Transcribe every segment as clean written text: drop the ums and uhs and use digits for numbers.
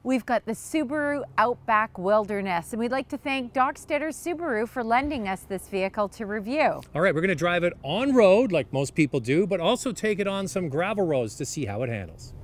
We've got the Subaru Outback Wilderness, and we'd like to thank Dockstader Subaru for lending us this vehicle to review. All right, we're going to drive it on road like most people do, but also take it on some gravel roads to see how it handles.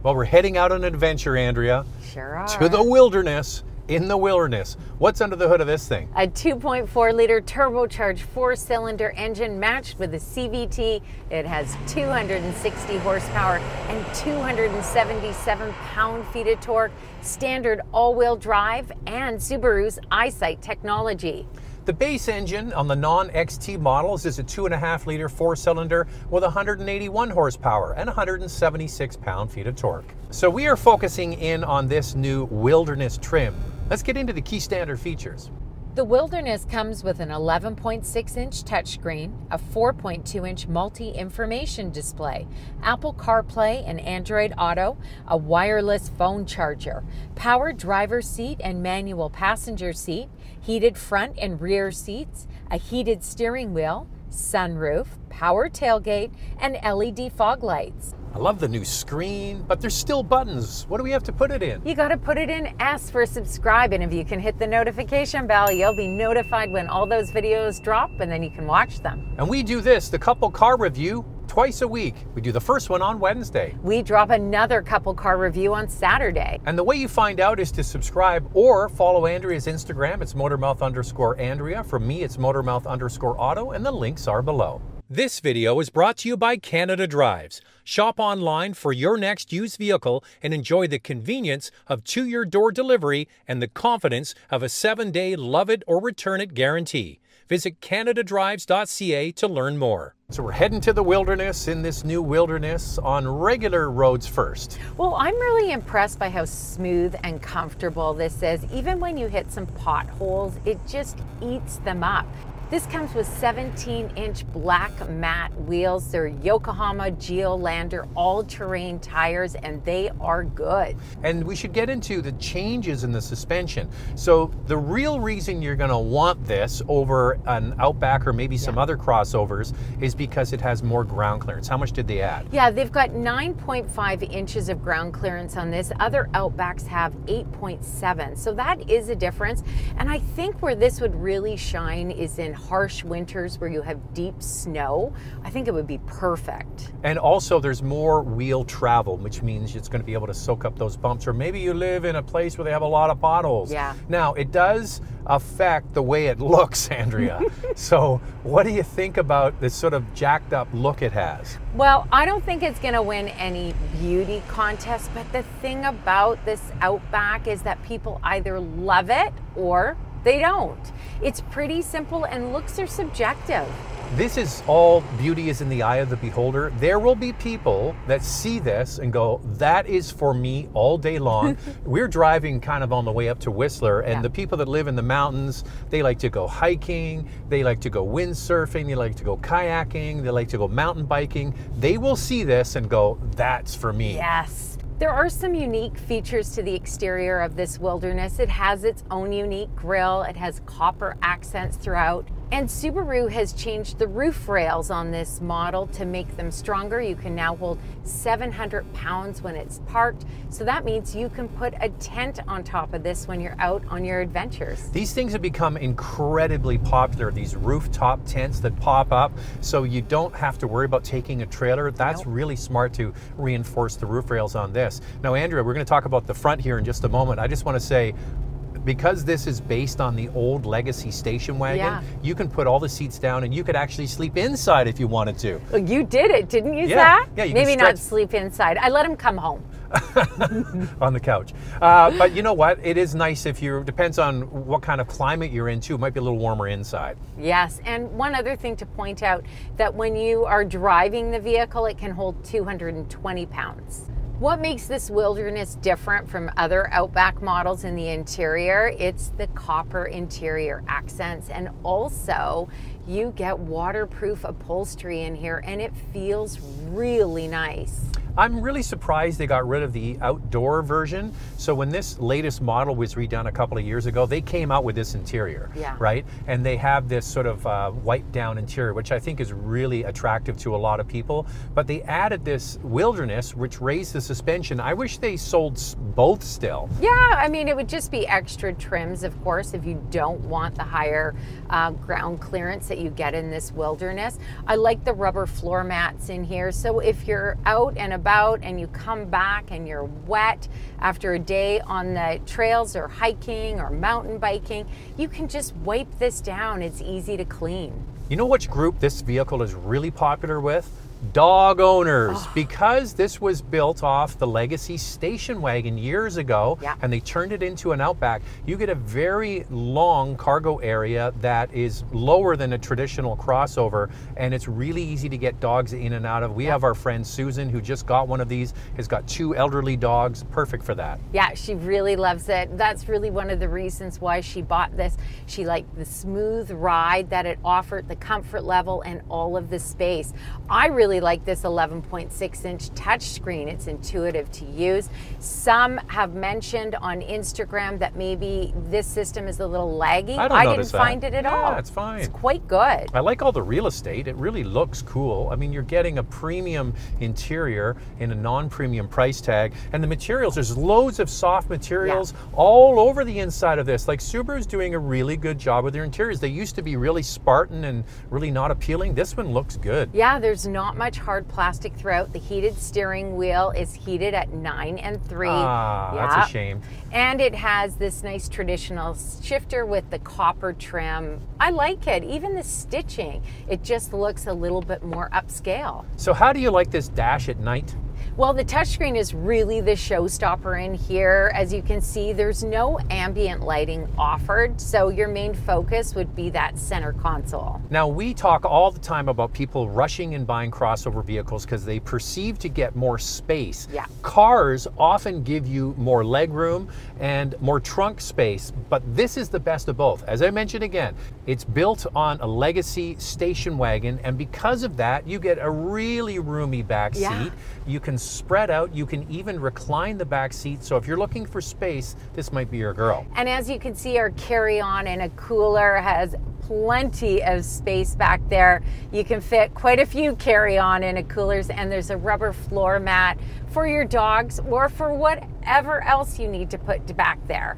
Well, we're heading out on an adventure, Andrea. Sure are. To the wilderness. In the wilderness. What's under the hood of this thing? A 2.4-liter turbocharged 4-cylinder engine matched with a CVT. It has 260 horsepower and 277 pound-feet of torque, standard all-wheel drive, and Subaru's EyeSight technology. The base engine on the non-XT models is a 2.5-liter 4-cylinder with 181 horsepower and 176 pound-feet of torque. So we are focusing in on this new wilderness trim. Let's get into the key standard features. The Wilderness comes with an 11.6-inch touchscreen, a 4.2-inch multi-information display, Apple CarPlay and Android Auto, a wireless phone charger, powered driver's seat and manual passenger seat, heated front and rear seats, a heated steering wheel, sunroof, power tailgate, and LED fog lights. I love the new screen, but there's still buttons. What do we have to put it in? You got to put it in S for subscribe, and if you can hit the notification bell, you'll be notified when all those videos drop, and then you can watch them. And we do this, the couple car review, twice a week. We do the first one on Wednesday. We drop another couple car review on Saturday. And the way you find out is to subscribe or follow Andrea's Instagram. It's Motormouth_Andrea. From me, it's Motormouth_Auto, and the links are below. This video is brought to you by Canada Drives. Shop online for your next used vehicle and enjoy the convenience of to-your-door delivery and the confidence of a 7-day love it or return it guarantee. Visit canadadrives.ca to learn more. So we're heading to the wilderness in this new wilderness on regular roads first. Well, I'm really impressed by how smooth and comfortable this is. Even when you hit some potholes, it just eats them up. This comes with 17-inch black matte wheels. They're Yokohama Geolandar all-terrain tires, and they are good. And we should get into the changes in the suspension. So the real reason you're going to want this over an Outback or maybe some other crossovers is because it has more ground clearance. How much did they add? Yeah, they've got 9.5 inches of ground clearance on this. Other Outbacks have 8.7, so that is a difference. And I think where this would really shine is in harsh winters where you have deep snow. I think it would be perfect. And also there's more wheel travel, which means it's going to be able to soak up those bumps. Or maybe you live in a place where they have a lot of potholes. Yeah. Now, it does affect the way it looks, Andrea. So what do you think about this sort of jacked up look it has? Well, I don't think it's going to win any beauty contest, but the thing about this Outback is that people either love it or they don't. It's pretty simple, and looks are subjective. This is all beauty is in the eye of the beholder. There will be people that see this and go, that is for me all day long. We're driving kind of on the way up to Whistler, and the people that live in the mountains, they like to go hiking, they like to go windsurfing, they like to go kayaking, they like to go mountain biking. They will see this and go, that's for me. Yes. There are some unique features to the exterior of this Wilderness. It has its own unique grille. It has copper accents throughout. And Subaru has changed the roof rails on this model to make them stronger. You can now hold 700 pounds when it's parked. So that means you can put a tent on top of this when you're out on your adventures. These things have become incredibly popular, these rooftop tents that pop up, so you don't have to worry about taking a trailer. That's really smart to reinforce the roof rails on this. Now, Andrea, we're going to talk about the front here in just a moment. I just want to say, because this is based on the old legacy station wagon, you can put all the seats down and you could actually sleep inside if you wanted to. Well, you did it, didn't you, Zach? Yeah, you Maybe not sleep inside. I let him come home. On the couch. But you know what? It is nice if you, depends on what kind of climate you're into, it might be a little warmer inside. Yes, and one other thing to point out, that when you are driving the vehicle, it can hold 220 pounds. What makes this Wilderness different from other Outback models in the interior? It's the copper interior accents, and also you get waterproof upholstery in here, and it feels really nice. I'm really surprised they got rid of the outdoor version. So when this latest model was redone a couple of years ago, they came out with this interior, right? And they have this sort of wiped down interior, which I think is really attractive to a lot of people. But they added this Wilderness, which raised the suspension. I wish they sold both still. Yeah, I mean, it would just be extra trims, of course, if you don't want the higher ground clearance that you get in this Wilderness. I like the rubber floor mats in here. So if you're out and about and you come back and you're wet after a day on the trails or hiking or mountain biking, you can just wipe this down. It's easy to clean. You know which group this vehicle is really popular with? Dog owners, because this was built off the legacy station wagon years ago, and they turned it into an Outback. You get a very long cargo area that is lower than a traditional crossover, and it's really easy to get dogs in and out of. We have our friend Susan, who just got one of these, has got 2 elderly dogs, perfect for that. Yeah, she really loves it. That's really one of the reasons why she bought this. She liked the smooth ride that it offered, the comfort level, and all of the space. I really like this 11.6-inch touchscreen. It's intuitive to use. Some have mentioned on Instagram that maybe this system is a little laggy. I didn't find it at all. Yeah, it's fine. It's quite good. I like all the real estate. It really looks cool. I mean, you're getting a premium interior in a non-premium price tag. And the materials, there's loads of soft materials all over the inside of this. Like, Subaru's doing a really good job with their interiors. They used to be really Spartan and really not appealing. This one looks good. Yeah, there's not much hard plastic throughout. The heated steering wheel is heated at 9 and 3. That's a shame. And it has this nice traditional shifter with the copper trim. I like it. Even the stitching, it just looks a little bit more upscale. So how do you like this dash at night? Well, the touchscreen is really the showstopper in here. As you can see, there's no ambient lighting offered, so your main focus would be that center console. Now, we talk all the time about people rushing and buying crossover vehicles because they perceive to get more space. Cars often give you more legroom and more trunk space, but this is the best of both. As I mentioned again, it's built on a legacy station wagon, and because of that, you get a really roomy back seat. You can spread out, you can even recline the back seat. So if you're looking for space, this might be your girl. And as you can see, our carry-on and a cooler has plenty of space back there. You can fit quite a few carry-on in a coolers, and there's a rubber floor mat for your dogs or for whatever else you need to put back there.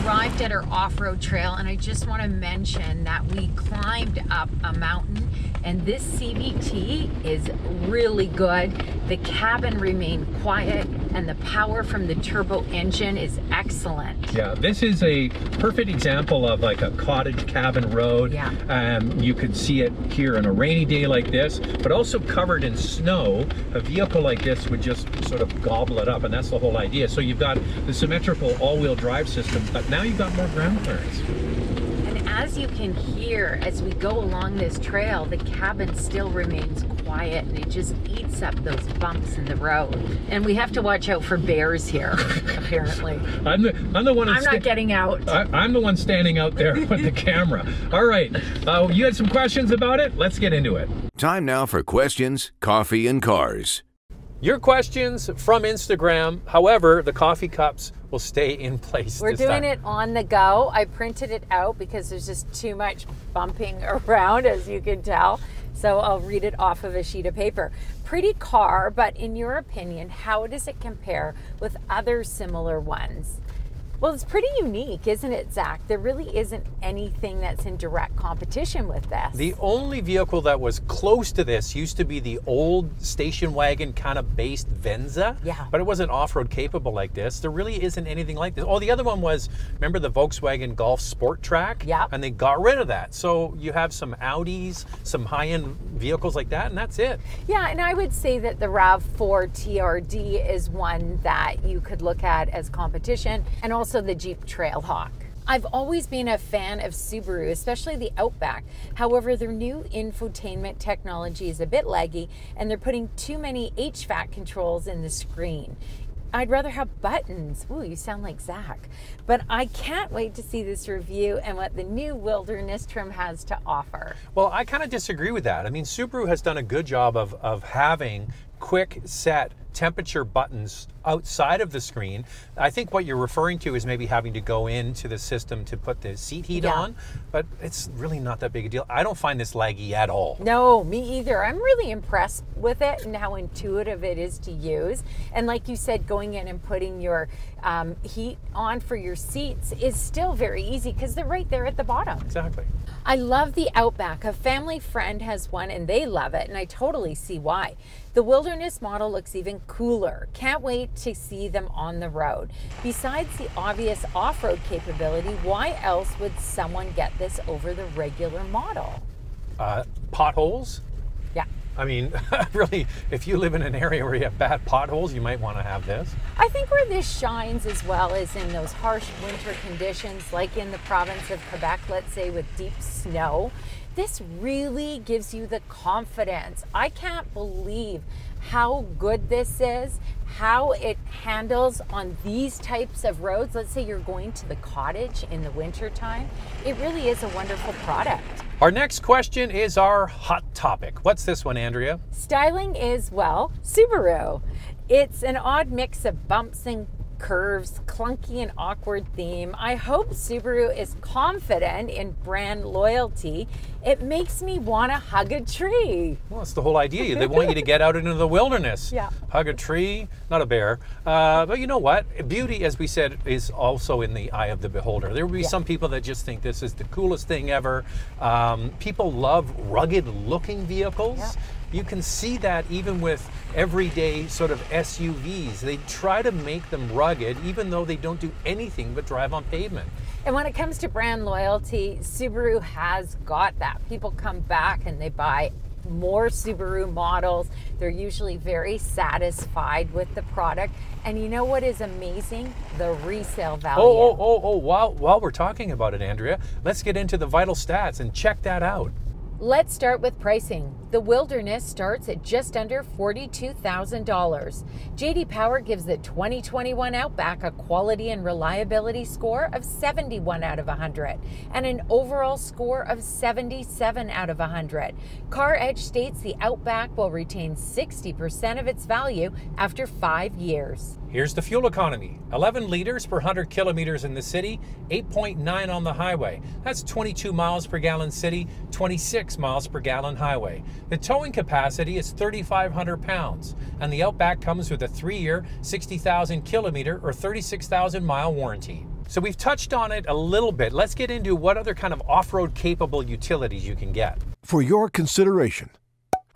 Arrived at our off-road trail, and I just want to mention that we climbed up a mountain, and this CVT is really good. The cabin remained quiet, and the power from the turbo engine is excellent. Yeah, this is a perfect example of like a cottage cabin road. You could see it here on a rainy day like this, but also covered in snow. A vehicle like this would just sort of gobble it up, and that's the whole idea. So you've got the symmetrical all-wheel drive system, but now you've got more ground clearance. And as you can hear, as we go along this trail, the cabin still remains quiet, and it just eats up those bumps in the road. And we have to watch out for bears here, apparently. I'm the one. I'm not getting out. I'm the one standing out there with the camera. All right, you had some questions about it? Let's get into it. Time now for questions, coffee, and cars. Your questions from Instagram. However, the coffee cups will stay in place. We're doing it on the go. I printed it out because there's just too much bumping around, as you can tell. So I'll read it off of a sheet of paper. Pretty car, but in your opinion, how does it compare with other similar ones? Well, it's pretty unique, isn't it, Zach? There really isn't anything that's in direct competition with this. The only vehicle that was close to this used to be the old station wagon kind of based Venza, but it wasn't off-road capable like this. There really isn't anything like this. Oh, the other one was, remember the Volkswagen Golf Sport Track? And they got rid of that. So you have some Audis, some high-end vehicles like that, and that's it. Yeah, and I would say that the RAV4 TRD is one that you could look at as competition, and also the Jeep Trailhawk. I've always been a fan of Subaru, especially the Outback. However, their new infotainment technology is a bit laggy, and they're putting too many HVAC controls in the screen. I'd rather have buttons. Ooh, you sound like Zach. But I can't wait to see this review and what the new Wilderness trim has to offer. Well, I kind of disagree with that. I mean, Subaru has done a good job of having quick set temperature buttons outside of the screen. I think what you're referring to is maybe having to go into the system to put the seat heat on, but it's really not that big a deal. I don't find this laggy at all. No, me either. I'm really impressed with it and how intuitive it is to use. And like you said, going in and putting your heat on for your seats is still very easy because they're right there at the bottom. Exactly. I love the Outback. A family friend has one and they love it, and I totally see why. The Wilderness model looks even cooler. Can't wait to see them on the road. Besides the obvious off-road capability, why else would someone get this over the regular model? Potholes? Yeah. I mean, really, if you live in an area where you have bad potholes, you might want to have this. I think where this shines as well is in those harsh winter conditions, like in the province of Quebec, let's say, with deep snow. This really gives you the confidence. I can't believe how good this is, how it handles on these types of roads. Let's say you're going to the cottage in the winter time. It really is a wonderful product. Our next question is our hot topic. What's this one, Andrea? Styling is, well, Subaru. It's an odd mix of bumps and curves, clunky and awkward theme. I hope Subaru is confident in brand loyalty. It makes me want to hug a tree. Well, that's the whole idea. They want you to get out into the wilderness. Yeah. Hug a tree, not a bear. But you know what? Beauty, as we said, is also in the eye of the beholder. There will be some people that just think this is the coolest thing ever. People love rugged looking vehicles. Yeah. You can see that even with everyday sort of SUVs. They try to make them rugged, even though they don't do anything but drive on pavement. And when it comes to brand loyalty, Subaru has got that. People come back and they buy more Subaru models. They're usually very satisfied with the product. And you know what is amazing? The resale value. While we're talking about it, Andrea, let's get into the vital stats and check that out. Let's start with pricing. The Wilderness starts at just under $42,000. J.D. Power gives the 2021 Outback a quality and reliability score of 71 out of 100 and an overall score of 77 out of 100. Car Edge states the Outback will retain 60% of its value after 5 years. Here's the fuel economy. 11 liters per 100 kilometers in the city, 8.9 on the highway. That's 22 miles per gallon city, 26 miles per gallon highway. The towing capacity is 3,500 pounds, and the Outback comes with a 3-year, 60,000 kilometer or 36,000 mile warranty. So we've touched on it a little bit. Let's get into what other kind of off-road capable utilities you can get. For your consideration,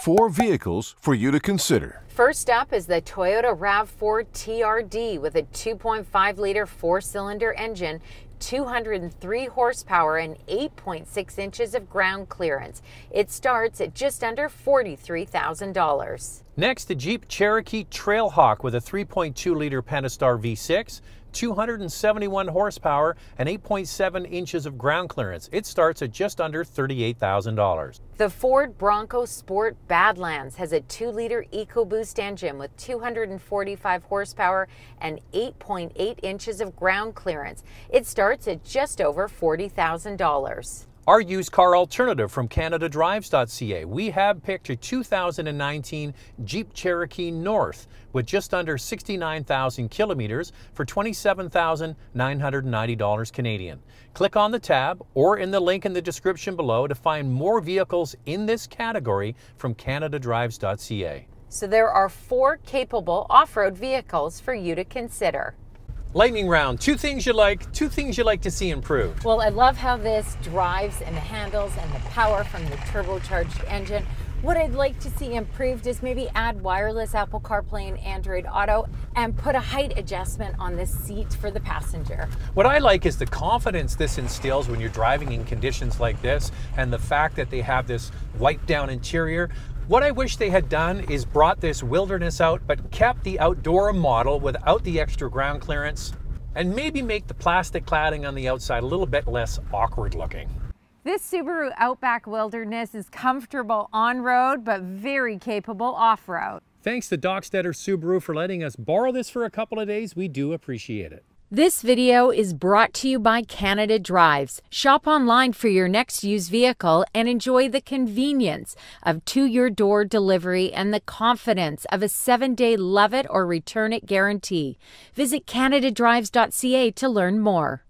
4 vehicles for you to consider. First up is the Toyota RAV4 TRD with a 2.5-liter 4-cylinder engine, 203 horsepower and 8.6 inches of ground clearance. It starts at just under $43,000. Next, the Jeep Cherokee Trailhawk with a 3.2-liter Pentastar V6, 271 horsepower and 8.7 inches of ground clearance. It starts at just under $38,000. The Ford Bronco Sport Badlands has a 2-liter EcoBoost engine with 245 horsepower and 8.8 inches of ground clearance. It starts at just over $40,000. Our used car alternative from CanadaDrives.ca. We have picked a 2019 Jeep Cherokee North with just under 69,000 kilometers for $27,990 Canadian. Click on the tab or in the link in the description below to find more vehicles in this category from CanadaDrives.ca. So there are 4 capable off-road vehicles for you to consider. Lightning round, 2 things you like to see improved. Well, I love how this drives and handles and the power from the turbocharged engine. What I'd like to see improved is maybe add wireless Apple Carplay and Android Auto and put a height adjustment on the seat for the passenger. What I like is the confidence this instills when you're driving in conditions like this, and the fact that they have this wiped down interior. What I wish they had done is brought this Wilderness out, but kept the Outdoor model without the extra ground clearance, and maybe make the plastic cladding on the outside a little bit less awkward looking. This Subaru Outback Wilderness is comfortable on-road, but very capable off-road. Thanks to Dockstetter Subaru for letting us borrow this for a couple of days. We do appreciate it. This video is brought to you by Canada Drives. Shop online for your next used vehicle and enjoy the convenience of to-your-door delivery and the confidence of a 7-day love it or return it guarantee. Visit canadadrives.ca to learn more.